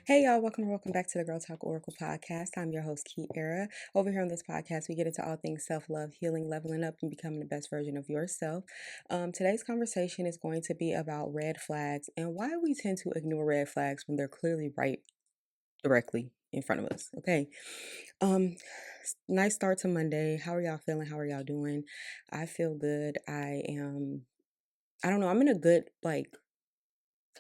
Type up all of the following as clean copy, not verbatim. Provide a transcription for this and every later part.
Hey y'all, welcome back to the Girl Talk Oracle podcast. I'm your host, Kiera. Over here on this podcast, we get into all things self-love, healing, leveling up, and becoming the best version of yourself. Today's conversation is going to be about red flags and why we tend to ignore red flags when they're clearly right directly in front of us. Okay. Um, Nice start to Monday. How are y'all feeling? How are y'all doing? I feel good. I don't know, I'm in a good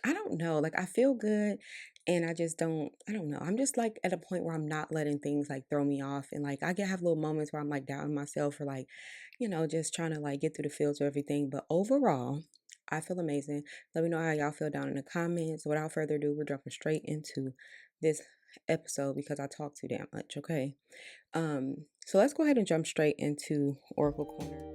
I don't know. I feel good and I don't know. I'm just at a point where I'm not letting things throw me off. And I get have little moments where I'm doubting myself or just trying to get through the fields of everything. But overall, I feel amazing. Let me know how y'all feel down in the comments. Without further ado, we're jumping straight into this episode because I talk too damn much. Okay. So let's go ahead and jump straight into Oracle Corner.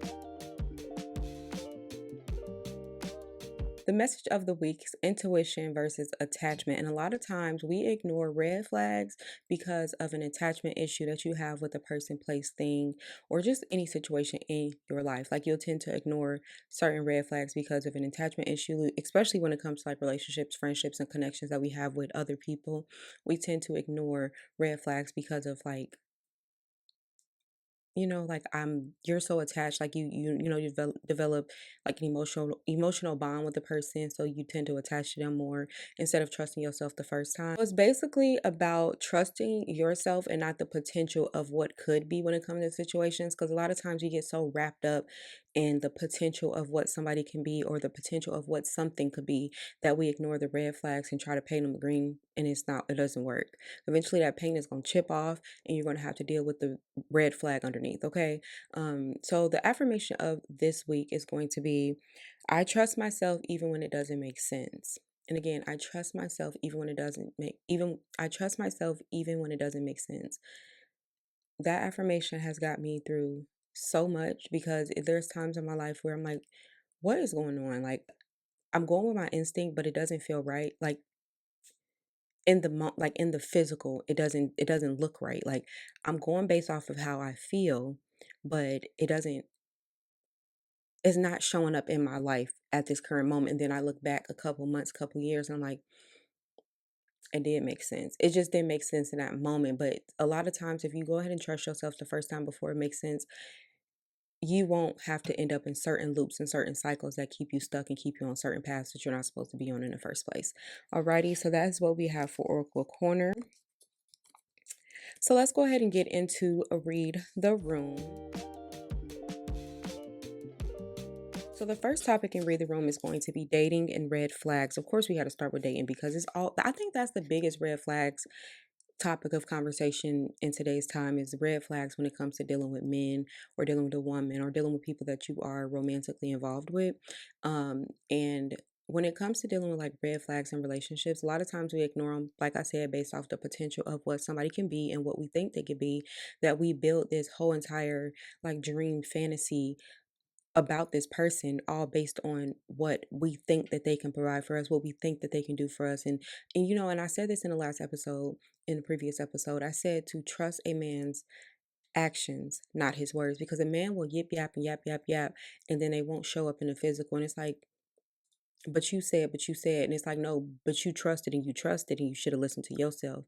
The message of the week is intuition versus attachment. And a lot of times we ignore red flags because of an attachment issue that you have with a person, place, thing, or just any situation in your life. You'll tend to ignore certain red flags because of an attachment issue, especially when it comes to relationships, friendships, and connections that we have with other people. We tend to ignore red flags because of you're so attached, you develop an emotional bond with the person, so you tend to attach to them more instead of trusting yourself the first time. So it's basically about trusting yourself and not the potential of what could be when it comes to situations, because a lot of times you get so wrapped up in the potential of what somebody can be or the potential of what something could be that we ignore the red flags and try to paint them green, and it doesn't work. Eventually that paint is going to chip off and you're going to have to deal with the red flag underneath. Okay. So the affirmation of this week is going to be, I trust myself even when it doesn't make sense. And again, I trust myself even when it doesn't make even I trust myself even when it doesn't make sense. That affirmation has got me through so much because there's times in my life where I'm like, what is going on? I'm going with my instinct, but it doesn't feel right. In the physical, it doesn't look right. I'm going based off of how I feel, but it's not showing up in my life at this current moment. And then I look back a couple months, couple years, and I'm like, it did make sense. It just didn't make sense in that moment. But a lot of times, if you go ahead and trust yourself the first time before it makes sense, you won't have to end up in certain loops and certain cycles that keep you stuck and keep you on certain paths that you're not supposed to be on in the first place. Alrighty, so that's what we have for Oracle Corner. So let's go ahead and get into a read the room. So the first topic in Read the Room is going to be dating and red flags. Of course, we got to start with dating because I think that's the biggest red flags topic of conversation in today's time is red flags when it comes to dealing with men or dealing with a woman or dealing with people that you are romantically involved with. And when it comes to dealing with red flags in relationships, a lot of times we ignore them, like I said, based off the potential of what somebody can be and what we think they could be, that we build this whole entire dream fantasy about this person, all based on what we think that they can provide for us, what we think that they can do for us. And I said this in the last episode, in the previous episode, I said to trust a man's actions, not his words, because a man will yip yap and yap yap yap, and then they won't show up in the physical. And it's like, but you said, and it's like, no, but you trusted and you trusted and you should have listened to yourself.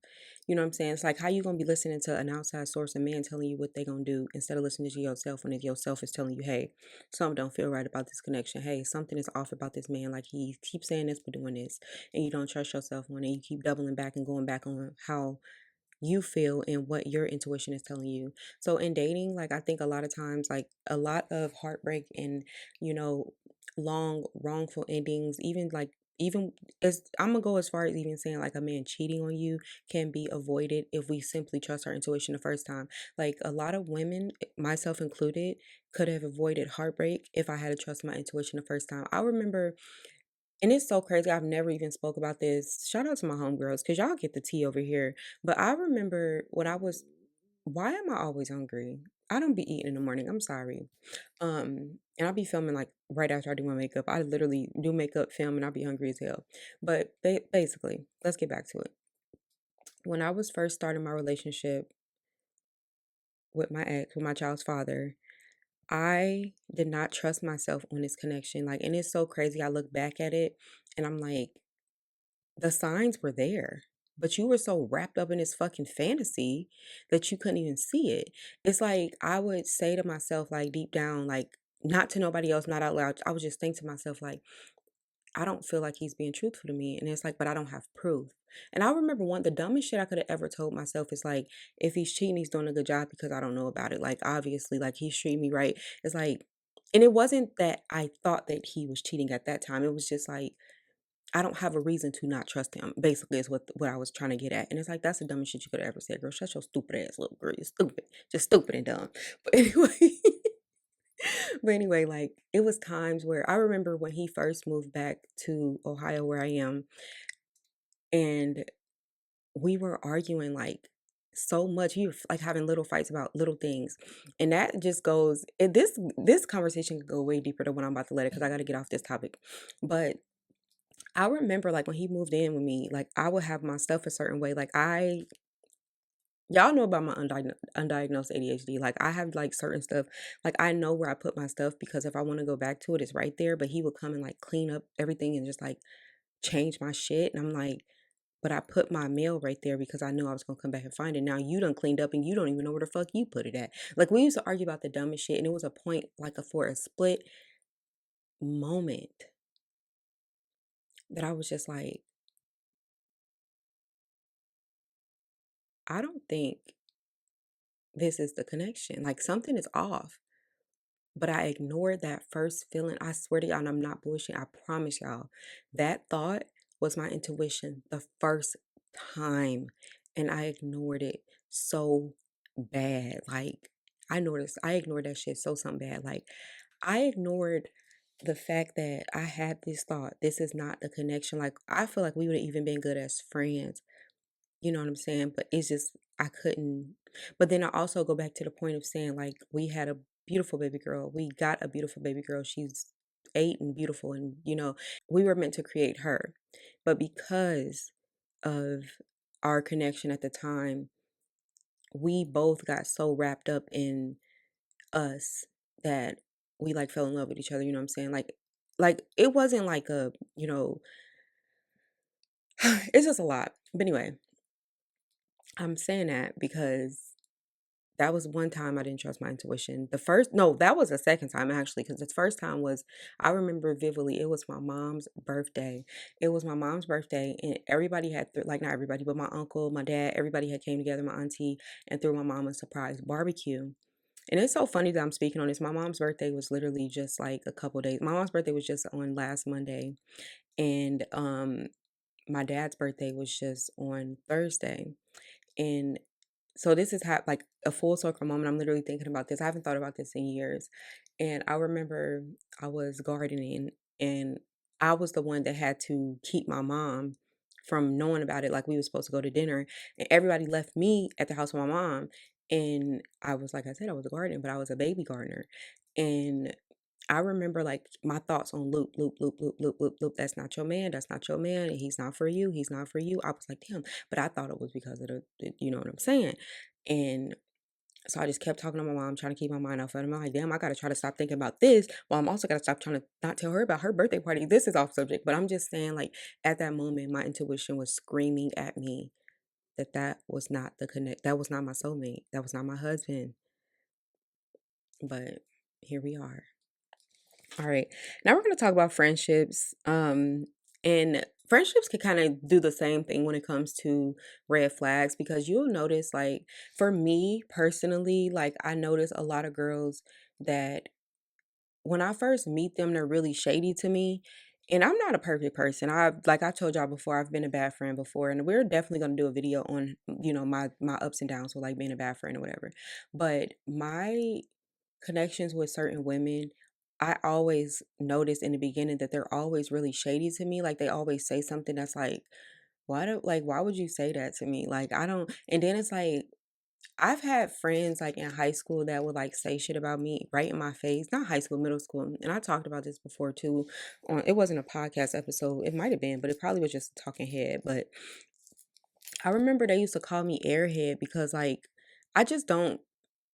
You know what I'm saying? It's like, how you gonna be listening to an outside source, a man telling you what they gonna do instead of listening to yourself when if yourself is telling you, hey, something don't feel right about this connection. Hey, something is off about this man. Like he keeps saying this but doing this, and you don't trust yourself on it. You keep doubling back and going back on how you feel and what your intuition is telling you. So in dating, I think a lot of times, a lot of heartbreak and, you know, long wrongful endings, even as I'm gonna go as far as even saying a man cheating on you can be avoided if we simply trust our intuition the first time. A lot of women, myself included, could have avoided heartbreak if I had to trust my intuition the first time. I remember, and it's so crazy. I've never even spoke about this. Shout out to my homegirls because y'all get the tea over here. But I remember when I was, why am I always hungry? I don't be eating in the morning. I'm sorry. And I'll be filming right after I do my makeup. I literally do makeup, film, and I'll be hungry as hell. But basically, let's get back to it. When I was first starting my relationship with my ex, with my child's father, I did not trust myself on this connection. And it's so crazy. I look back at it and I'm like, the signs were there, but you were so wrapped up in this fucking fantasy that you couldn't even see it. It's like I would say to myself, like deep down, like not to nobody else, not out loud. I would just think to myself, like, I don't feel like he's being truthful to me. And it's like, but I don't have proof. And I remember the dumbest shit I could have ever told myself is like, if he's cheating, he's doing a good job because I don't know about it. Like, obviously, like he's treating me right. It's like, and it wasn't that I thought that he was cheating at that time. It was just like, I don't have a reason to not trust him. Basically, is what I was trying to get at. And it's like, that's the dumbest shit you could have ever said, girl. Shut your stupid ass little girl. You're stupid. Just stupid and dumb. But anyway. But anyway, like it was times where I remember when he first moved back to Ohio where I am, and we were arguing like so much. We were like having little fights about little things. And that just goes this conversation could go way deeper than what I'm about to let it because I gotta get off this topic. But I remember like when he moved in with me, like I would have my stuff a certain way. Like y'all know about my undiagnosed ADHD. Like I have like certain stuff. Like I know where I put my stuff because if I want to go back to it, it's right there. But he would come and like clean up everything and just like change my shit. And I'm like, but I put my mail right there because I knew I was gonna come back and find it. Now you done cleaned up and you don't even know where the fuck you put it at. Like we used to argue about the dumbest shit, and it was a point like for a split moment that I was just like, I don't think this is the connection. Like something is off. But I ignored that first feeling. I swear to y'all, and I'm not bullshit. I promise y'all, that thought was my intuition the first time. And I ignored it so bad. Like, I ignored that shit so something bad. Like, I ignored the fact that I had this thought, this is not the connection. Like, I feel like we would have even been good as friends. You know what I'm saying? But it's just, I couldn't. But then I also go back to the point of saying, like, we had a beautiful baby girl. We got a beautiful baby girl. She's 8 and beautiful. And, we were meant to create her. But because of our connection at the time, we both got so wrapped up in us that we like fell in love with each other. You know what I'm saying? Like it wasn't like it's just a lot. But anyway, I'm saying that because that was one time I didn't trust my intuition. No, that was the second time actually, because the first time was, I remember vividly, it was my mom's birthday. It was my mom's birthday, and everybody had, like not everybody, but my uncle, my dad, everybody had came together, my auntie, and threw my mom a surprise barbecue. And it's so funny that I'm speaking on this. My mom's birthday was literally just like a couple days. My mom's birthday was just on last Monday, and my dad's birthday was just on Thursday. And so this is like a full circle moment. I'm literally thinking about this. I haven't thought about this in years. And I remember I was gardening, and I was the one that had to keep my mom from knowing about it. Like we were supposed to go to dinner, and everybody left me at the house with my mom. And I was, like I said, I was gardening, but I was a baby gardener. And I remember like my thoughts on loop, loop, loop, loop, loop, loop, loop. That's not your man. That's not your man. He's not for you. He's not for you. I was like, damn. But I thought it was because of you know what I'm saying? And so I just kept talking to my mom, trying to keep my mind off of it. I'm like, damn, I got to try to stop thinking about this. Well, I'm also got to stop trying to not tell her about her birthday party. This is off subject. But I'm just saying, like, at that moment, my intuition was screaming at me that was not the connect. That was not my soulmate. That was not my husband. But here we are. All right. Now we're going to talk about friendships. And friendships can kind of do the same thing when it comes to red flags, because you'll notice, like, for me personally, like, I notice a lot of girls that when I first meet them, they're really shady to me. And I'm not a perfect person. Like I told y'all before, I've been a bad friend before, and we're definitely gonna do a video on, my ups and downs with like being a bad friend or whatever. But my connections with certain women, I always notice in the beginning that they're always really shady to me. Like they always say something that's like, why would you say that to me? Like I don't, and then it's like I've had friends like in high school that would like say shit about me right in my face. Not high school, middle school. And I talked about this before too. It wasn't a podcast episode. It might have been, but it probably was just a talking head. But I remember they used to call me airhead because like I just don't,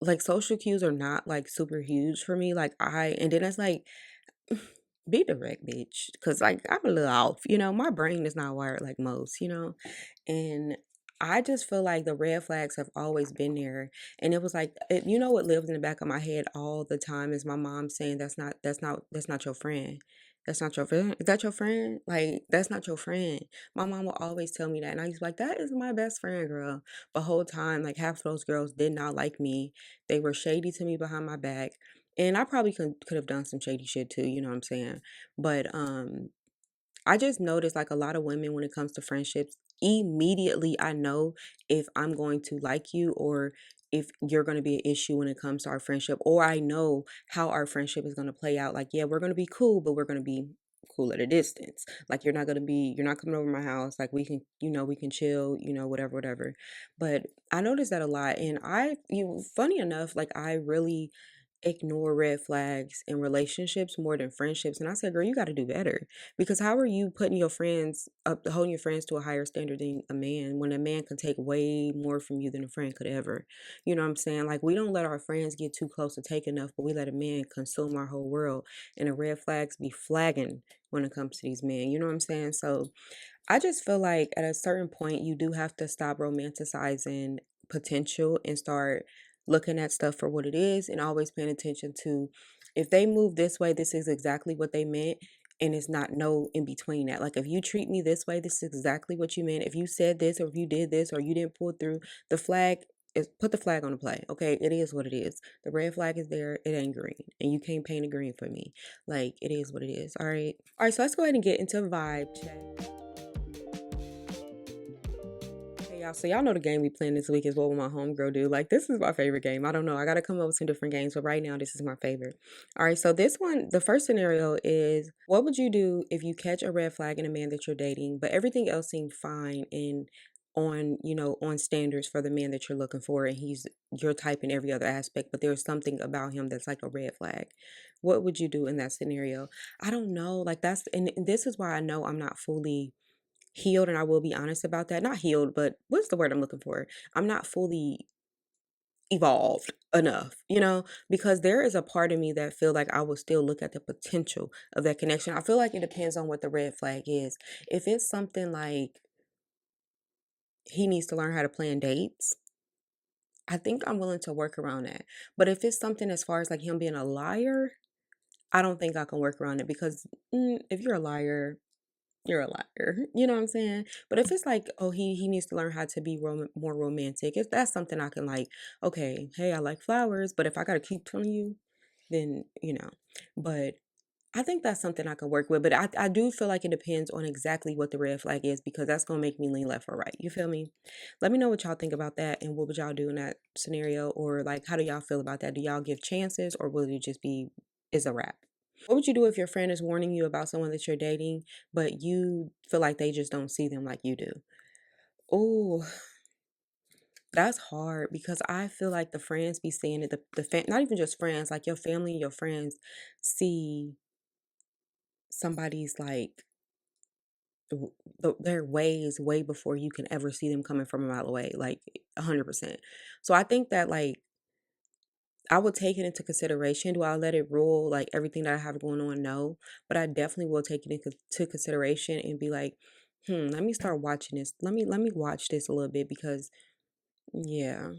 like, social cues are not like super huge for me. And then it's like be direct, bitch. Cause like I'm a little off, my brain is not wired like most. And I just feel like the red flags have always been there. And it was like, what lives in the back of my head all the time is my mom saying, that's not your friend. That's not your friend. Is that your friend? Like, that's not your friend. My mom will always tell me that. And I used to be like, that is my best friend, girl. The whole time, like half of those girls did not like me. They were shady to me behind my back. And I probably could have done some shady shit too, you know what I'm saying? But I just noticed like a lot of women when it comes to friendships, immediately I know if I'm going to like you or if you're going to be an issue when it comes to our friendship, or I know how our friendship is going to play out. Like, yeah, we're going to be cool, but we're going to be cool at a distance. Like, you're not coming over my house. Like, we can chill, whatever, whatever. But I noticed that a lot. And funny enough, like, I really ignore red flags in relationships more than friendships. And I said, girl, you got to do better because how are you putting your friends up, holding your friends to a higher standard than a man when a man can take way more from you than a friend could ever? You know what I'm saying? Like, we don't let our friends get too close to take enough, but we let a man consume our whole world. And the red flags be flagging when it comes to these men. You know what I'm saying? So I just feel like at a certain point, you do have to stop romanticizing potential and start looking at stuff for what it is and always paying attention to if they move this way, this is exactly what they meant. And it's not no in between that. Like, if you treat me this way, this is exactly what you meant. If you said this, or if you did this, or you didn't pull through, the flag is put the flag on the play. Okay, it is what it is. The red flag is there. It ain't green, and you can't paint it green for me. Like, it is what it is. All right. So let's go ahead and get into vibe check. Hey y'all, so y'all know the game we playing this week is what will my homegirl do. Like, this is my favorite game. I don't know. I gotta come up with some different games, but right now this is my favorite. All right, so this one, the first scenario is what would you do if you catch a red flag in a man that you're dating, but everything else seemed fine and on standards for the man that you're looking for, and he's your type in every other aspect, but there's something about him that's like a red flag. What would you do in that scenario? I don't know. Like, and this is why I know I'm not fully healed, and I will be honest about that. Not healed, but what's the word I'm looking for? I'm not fully evolved enough, because there is a part of me that feel like I will still look at the potential of that connection. I feel like it depends on what the red flag is. If it's something like he needs to learn how to plan dates, I think I'm willing to work around that. But if it's something as far as like him being a liar, I don't think I can work around it because if you're a liar, you're a liar. You know what I'm saying? But if it's like, oh, he needs to learn how to be more romantic, if that's something I can like, okay, hey, I like flowers, but if I gotta keep telling you, then But I think that's something I can work with. But I do feel like it depends on exactly what the red flag is because that's gonna make me lean left or right. You feel me? Let me know what y'all think about that and what would y'all do in that scenario, or like how do y'all feel about that? Do y'all give chances or will it just be is a wrap? What would you do if your friend is warning you about someone that you're dating, but you feel like they just don't see them like you do? Oh, that's hard because I feel like the friends be seeing it. Not even just friends, like your family and your friends see somebody's like their ways way before you can ever see them coming from a mile away, like 100%. So I think that like I would take it into consideration. Do I let it rule like everything that I have going on? No, but I definitely will take it into consideration and be like, let me start watching this. Let me watch this a little bit because yeah.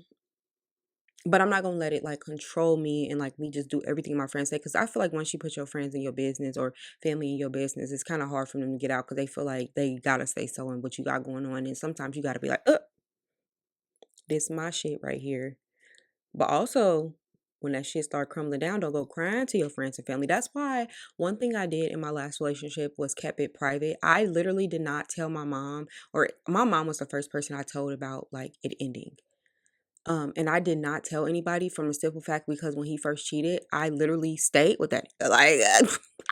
But I'm not gonna let it like control me and like me just do everything my friends say. Because I feel like once you put your friends in your business or family in your business, it's kind of hard for them to get out because they feel like they gotta say so and what you got going on. And sometimes you gotta be like, this my shit right here. But also, when that shit start crumbling down, don't go crying to your friends and family. That's why one thing I did in my last relationship was kept it private. I literally did not tell my mom, or my mom was the first person I told about like it ending. And I did not tell anybody from a simple fact because when he first cheated, I literally stayed with that. Like,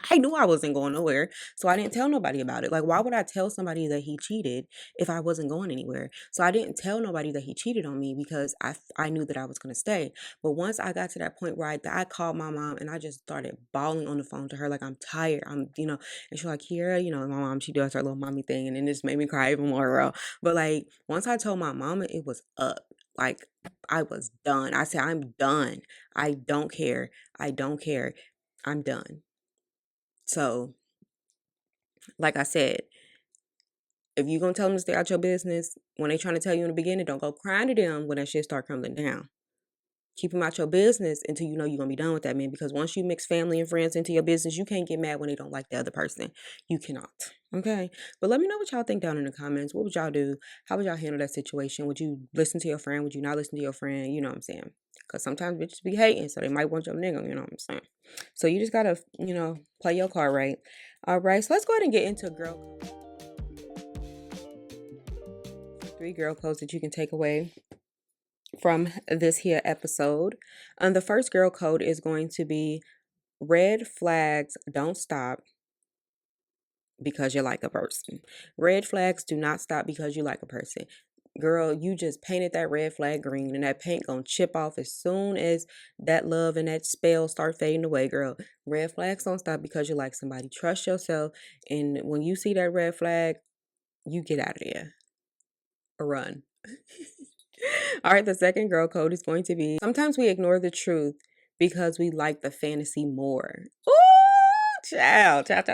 I knew I wasn't going nowhere. So I didn't tell nobody about it. Like, why would I tell somebody that he cheated if I wasn't going anywhere? So I didn't tell nobody that he cheated on me because I knew that I was going to stay. But once I got to that point where I called my mom and I just started bawling on the phone to her, like, I'm tired. And she's like, here, my mom, she does her little mommy thing. And then this made me cry even more, girl. But like, once I told my mama, it was up. Like, I was done. I said, I'm done. I don't care. I don't care. I'm done. So, like I said, if you gonna tell them to stay out your business, when they trying to tell you in the beginning, don't go crying to them when that shit start crumbling down. Keep them out your business until you know you're gonna be done with that man. Because once you mix family and friends into your business, you can't get mad when they don't like the other person. You cannot. Okay. But let me know what y'all think down in the comments. What would y'all do? How would y'all handle that situation? Would you listen to your friend? Would you not listen to your friend? You know what I'm saying? Because sometimes bitches be hating, so they might want your nigga, you know what I'm saying? So you just gotta, play your card right. All right, so let's go ahead and get into girl code. 3 girl codes that you can take away from this here episode. The first girl code is going to be red flags don't stop because you like a person. Red flags do not stop because you like a person. Girl, you just painted that red flag green and that paint gonna chip off as soon as that love and that spell start fading away, girl. Red flags don't stop because you like somebody. Trust yourself, and when you see that red flag, you get out of there or run. All right, the second girl code is going to be sometimes we ignore the truth because we like the fantasy more. Ooh, child. Let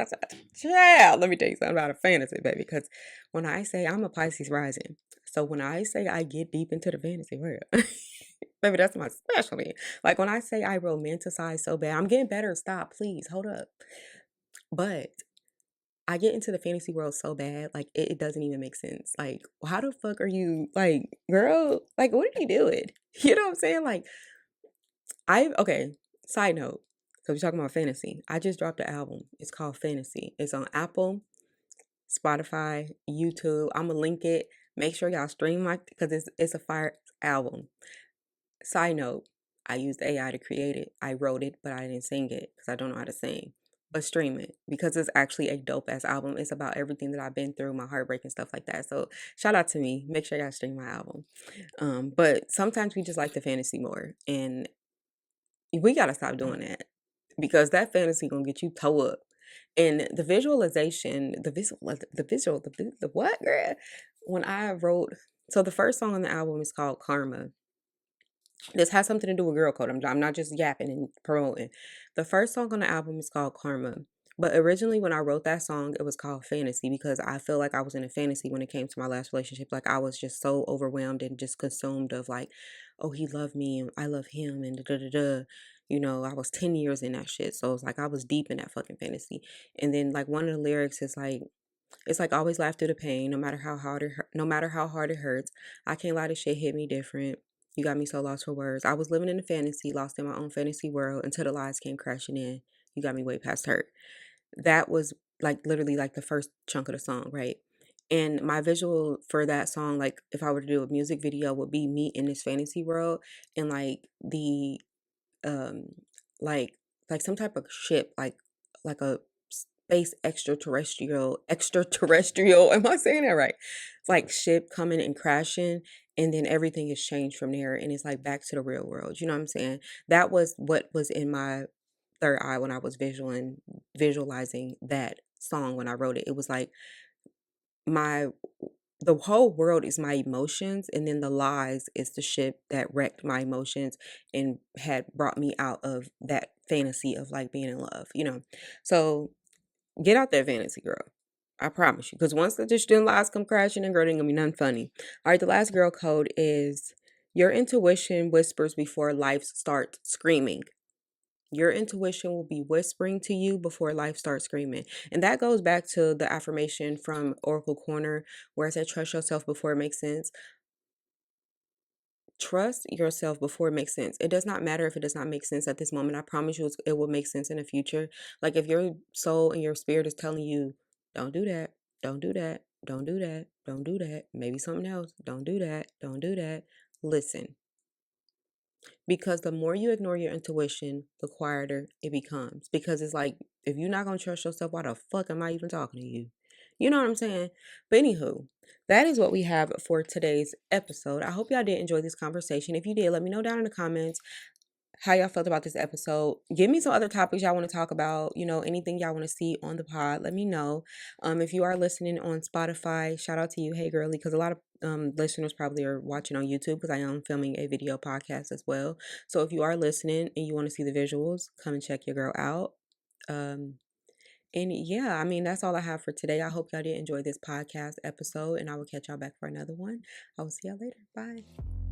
me tell you something about a fantasy, baby. Because when I say I'm a Pisces rising, so when I say I get deep into the fantasy world, baby, that's my specialty. Like when I say I romanticize so bad, I'm getting better. Stop, please, hold up. But I get into the fantasy world so bad, like it doesn't even make sense. Like, how the fuck are you, like, girl? Like, what are you doing? You know what I'm saying? Like, okay. Side note, because we're talking about fantasy. I just dropped an album. It's called Fantasy. It's on Apple, Spotify, YouTube. I'm gonna link it. Make sure y'all stream my because it's a fire album. Side note, I used AI to create it. I wrote it, but I didn't sing it because I don't know how to sing. But stream it because it's actually a dope ass album. It's about everything that I've been through, my heartbreak and stuff like that. So shout out to me. Make sure y'all stream my album. But sometimes we just like the fantasy more, and we gotta stop doing that because that fantasy gonna get you toe up. And the visualization, the what, girl? When I wrote, so the first song on the album is called Karma. This has something to do with girl code. I'm not just yapping and promoting. The first song on the album is called Karma. But originally, when I wrote that song, it was called Fantasy because I feel like I was in a fantasy when it came to my last relationship. Like I was just so overwhelmed and just consumed of like, oh, he loved me and I love him and da da da da. You know, I was 10 years in that shit. So it's like I was deep in that fucking fantasy. And then like one of the lyrics is like, it's like always laugh through the pain, no matter how hard it hurts. I can't lie, this shit hit me different. You got me so lost for words. I was living in a fantasy, lost in my own fantasy world until the lies came crashing in. You got me way past hurt. That was like literally like the first chunk of the song, right? And my visual for that song, like if I were to do a music video, would be me in this fantasy world and um like like some type of ship, like a space extraterrestrial, am I saying that right? It's like ship coming and crashing, and then everything is changed from there and it's like back to the real world. You know what I'm saying? That was what was in my third eye when I was visualizing that song when I wrote it. It was like my the whole world is my emotions, and then the lies is the ship that wrecked my emotions and had brought me out of that fantasy of like being in love, you know. So get out that fantasy, girl. I promise you. Because once the distant lies come crashing and girl, ain't gonna be nothing funny. All right, the last girl code is your intuition whispers before life starts screaming. Your intuition will be whispering to you before life starts screaming. And that goes back to the affirmation from Oracle Corner where it said, trust yourself before it makes sense. Trust yourself before it makes sense. It does not matter if it does not make sense at this moment. I promise you it will make sense in the future. Like if your soul and your spirit is telling you, don't do that, don't do that, don't do that, don't do that, maybe something else, don't do that, don't do that. Listen, because the more you ignore your intuition, the quieter it becomes. Because it's like, if you're not going to trust yourself, why the fuck am I even talking to you? You know what I'm saying? But anywho, that is what we have for today's episode. I hope y'all did enjoy this conversation. If you did, let me know down in the comments how y'all felt about this episode. Give me some other topics y'all want to talk about, anything y'all want to see on the pod, let me know. If you are listening on Spotify, shout out to you, hey girly, because a lot of listeners probably are watching on YouTube because I am filming a video podcast as well. So if you are listening and you want to see the visuals, come and check your girl out. And yeah, I mean, that's all I have for today. I hope y'all did enjoy this podcast episode, and I will catch y'all back for another one. I will see y'all later. Bye.